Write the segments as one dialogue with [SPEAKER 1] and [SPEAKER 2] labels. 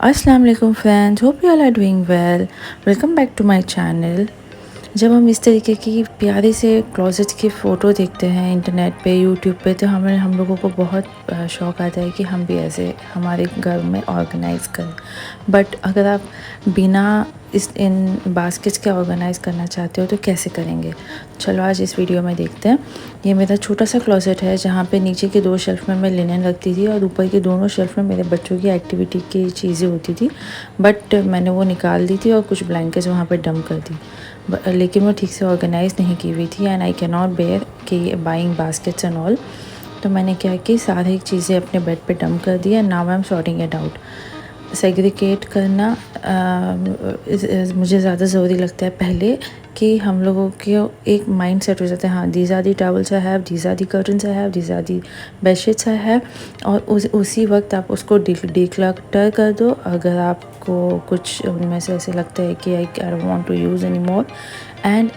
[SPEAKER 1] अस्सलाम वालेकुम friends, hope you all are doing well. Welcome back to my channel. जब हम इस तरीके की प्यारे से क्लोजेट की फ़ोटो देखते हैं इंटरनेट पे, यूट्यूब पे, तो हम लोगों को बहुत शौक़ आता है कि हम भी ऐसे हमारे घर में ऑर्गेनाइज़ करें। बट अगर आप बिना इन बास्केट्स के ऑर्गेनाइज़ करना चाहते हो तो कैसे करेंगे? चलो आज इस वीडियो में देखते हैं। ये मेरा छोटा सा क्लोजेट है जहाँ पे नीचे के 2 शेल्फ़ में मैं लिनन रखती थी और ऊपर के दोनों शेल्फ़ में मेरे बच्चों की एक्टिविटी की चीज़ें होती थी। बट मैंने वो निकाल दी थी और कुछ ब्लैंकेट्स वहाँ पे डंप कर दी। लेकिन वो ठीक से ऑर्गेनाइज़ नहीं की हुई थी and I can not bear कि बाइंग बास्केट्स एंड ऑल। तो मैंने क्या कि सारी चीज़ें अपने बेड पे डंप कर दी and now I am sorting it out. Segregate करना मुझे ज़्यादा ज़रूरी लगता है पहले कि हम लोगों को एक माइंड सेट हो जाता है, हाँ these are the towels I have, these are the curtains I have, these are the bedsheets I have. और उसी वक्त आप उसको डिक्लटर कर दो अगर आपको कुछ उनमें से ऐसे लगता है कि I don't want to use any more and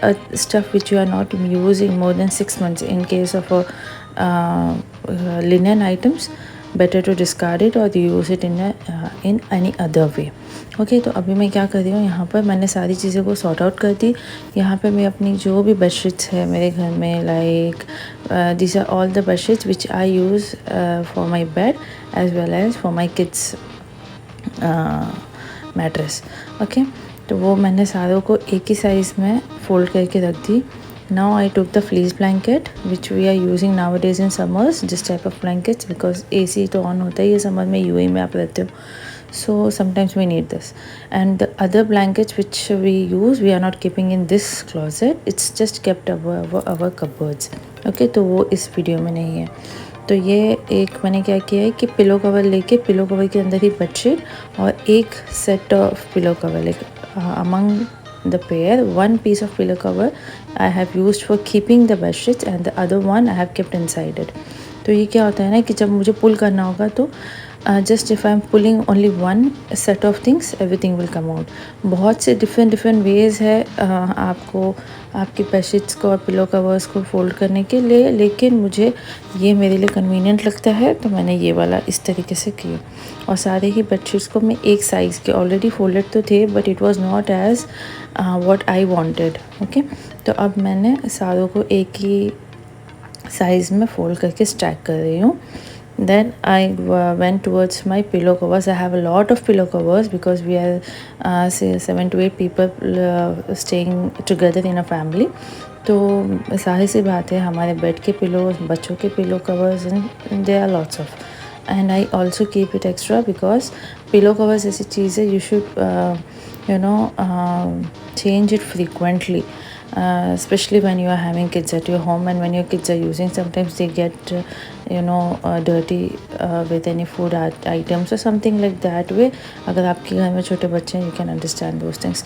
[SPEAKER 1] stuff which you are not using more than 6 months in case of linen items, better to discard it or use it in any other way. Okay, तो अभी मैं क्या कर रही हूँ, यहाँ पर मैंने सारी चीज़ों को सॉर्ट आउट कर दी। यहाँ पे मैं अपनी जो भी बेडशीट्स है मेरे घर में, like this are all the bedsheets which I use for my bed as well as for my kids mattress. Okay, तो वो मैंने सारों को एक ही साइज़ में फ़ोल्ड करके रख दी। Now I took the fleece blanket which we are using nowadays in summers, this type of blankets because AC तो on होता ही है समर में, UAE में आप रहते हो, so sometimes we need this. And the other blankets which we use, we are not keeping in this closet, it's just kept our cupboards. Okay, तो वो इस वीडियो में नहीं है। तो ये एक मैंने क्या किया है कि पिलो कवर लेके पिलो कवर के अंदर ही बेडशीट और एक सेट ऑफ पिलो कवर लेके among the pair, one piece of pillow cover I have used for keeping the bed sheets and the other one I have kept inside it. तो ये क्या होता है ना कि जब मुझे पुल करना होगा तो just if I am pulling only one set of things everything will come out. बहुत से डिफरेंट वेज़ है आपको आपकी बेडशीट्स को और पिलो कवर्स को फोल्ड करने के लिए, लेकिन मुझे ये मेरे लिए कन्वीनियंट लगता है तो मैंने ये वाला इस तरीके से किया। और सारे ही बेडशीट्स को मैं एक साइज़ के ऑलरेडी फोल्डेड तो थे but it was not as what I wanted. Okay, तो अब मैंने सारों को एक ही साइज़ में फोल्ड करके स्टैक कर रही हूँ। Then I went towards my pillow covers. I have a lot of pillow covers because we are say 7 to 8 people staying together in a family. तो जाहिर सी बात है हमारे बेड के पिलो, बच्चों के pillow covers and there are lots of and I also keep it extra because pillow covers ऐसी चीज़ है you should you know change it frequently, especially when you are having kids at your home and when your kids are using, sometimes they get dirty with any food items or something like that way. अगर आपके घर में छोटे बच्चे हैं you can understand those things.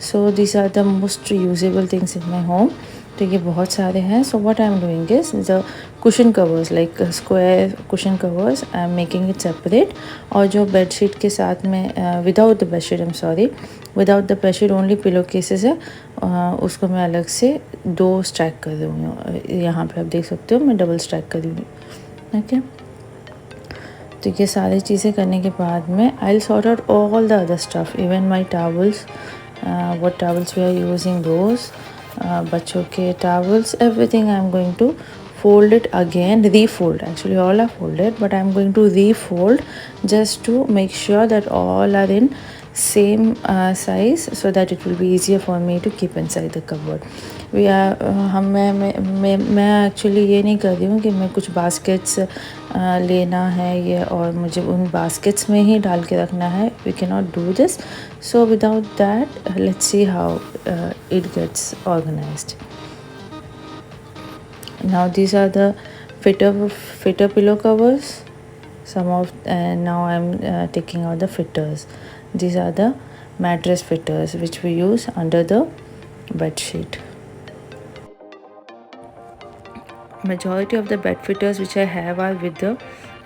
[SPEAKER 1] So these are the most usable things in my home. तो ये बहुत सारे हैं. So what I am doing is the cushion covers, like square cushion covers, I am making it separate. और जो bedsheet के साथ में without the bedsheet, I'm sorry, without the bedsheet only pillow cases है, उसको मैं अलग से 2 स्टैक कर रही हूँ। यहाँ पे आप देख सकते हो मैं डबल स्टैक कर रही हूँ। ओके, तो ये सारी चीज़ें करने के बाद में I will sort out all the other stuff, even my towels, what towels we are using those, बच्चों के towels, everything I am going to fold it again, refold, actually all are folded but I am going to refold just to make sure that all are in same size so that it will be easier for me to keep inside the cupboard. We are मैं actually ये नहीं कर रही हूँ कि मैं कुछ baskets लेना है ये और मुझे उन बास्केट्स में ही डाल के रखना है. We can not do this. So without that let's see how it gets organized. Now these are the fitter pillow covers. Some of now I'm taking out the fitters. These are the mattress fitters which we use under the bed sheet. Majority of the bed fitters which I have are with the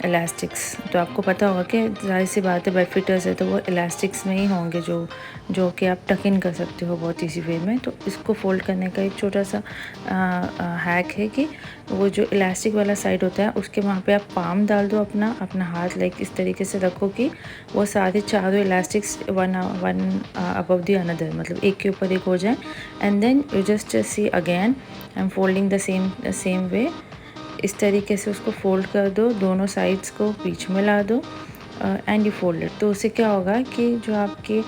[SPEAKER 1] elastics. तो आपको पता होगा कि ज़ाहिर सी बात है bed fitters है तो वो इलास्टिक्स में ही होंगे जो कि आप टक इन कर सकते हो बहुत ईजी वे में। तो इसको फोल्ड करने का एक छोटा सा हैक है कि वो जो इलास्टिक वाला साइड होता है उसके वहाँ पे आप पाम डाल दो अपना हाथ, लाइक इस तरीके से रखो कि वो सारे चारों elastics one above the another, मतलब एक के ऊपर एक हो जाए। And then you just see again I am folding the same way. इस तरीके से उसको फोल्ड कर दो, दोनों साइड्स को बीच में ला दो एंड यू फोल्ड इट। तो उससे क्या होगा कि जो आपके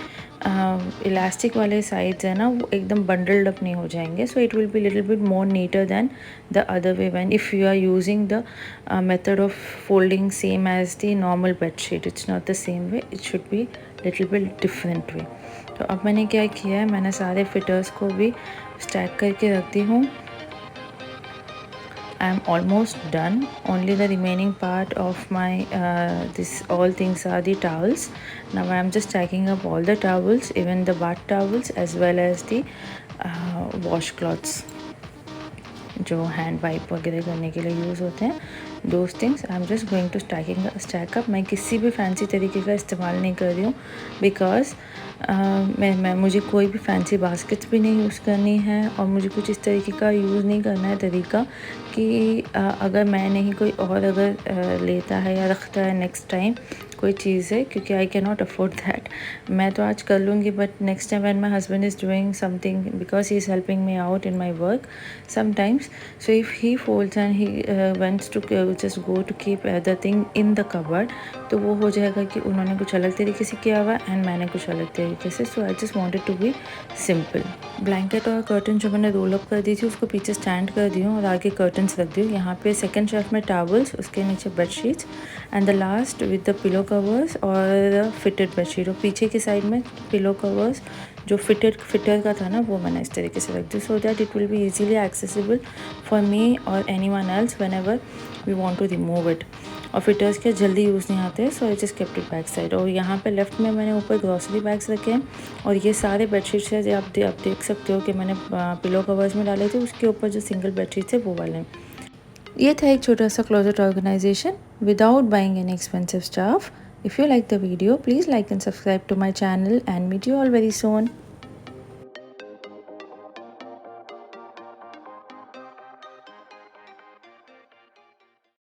[SPEAKER 1] इलास्टिक वाले साइड्स है ना वो एकदम बंडल्ड अप नहीं हो जाएंगे। So it will be little bit more neater than the other way when if you are using the method of folding same as the normal bed sheet. It's not the same way, it should be little bit different way. तो अब मैंने क्या किया है, मैंने सारे fitters को भी स्टैक करके रख दी हूँ। I am almost done. Only the remaining part of my this all things are the towels. Now I am just stacking up all the towels, even the bath towels as well as the washcloths जो hand wipe वगैरह करने के लिए use होते हैं। Those things I am just going to stack up. मैं किसी भी फैंसी तरीके का इस्तेमाल नहीं कर रही हूँ बिकॉज मुझे कोई भी फैंसी बास्केट्स भी नहीं यूज़ करनी है और मुझे कुछ इस तरीके का यूज़ नहीं करना है तरीका कि अगर मैं नहीं कोई और अगर लेता है या रखता है नेक्स्ट टाइम कोई चीज़ है, क्योंकि I can not afford that. मैं तो आज कर लूँगी but next time when my husband is doing something because he is helping me out in my work sometimes, so if he folds and he wants to just go to keep other thing in the cupboard, तो वो हो जाएगा कि उन्होंने कुछ अलग तरीके से किया हुआ एंड मैंने कुछ अलग तरीके से। So I just wanted to be simple. Blanket और कर्टन जो मैंने रोल अप कर दी थी उसको पीछे स्टैंड कर दी हूँ और आगे कर्टन्स रख दी हूँ। यहाँ पे सेकंड शेल्फ में टॉवल्स, उसके नीचे bedsheets and the last with the pillow covers और फिटेड बेडशीट। और पीछे की साइड में पिलो कवर्स जो फिटर का था ना वो मैंने इस तरीके से रख दी so that it will be easily accessible for me और anyone else whenever we want to remove it. और फिटर्स के जल्दी यूज़ नहीं आते, so I just kept it back side. और यहाँ पे लेफ्ट में मैंने ऊपर ग्रॉसरी बैग्स रखे हैं और ये सारे बेडशीट्स है जो आप देख सकते हो कि मैंने पिलो कवर्स में डाले थे, उसके ऊपर जो सिंगल बेडशीट्स है वो वाले। ये था एक छोटा सा closet organization without buying any expensive stuff. If you like the video, please like and subscribe to my channel and meet you all very soon.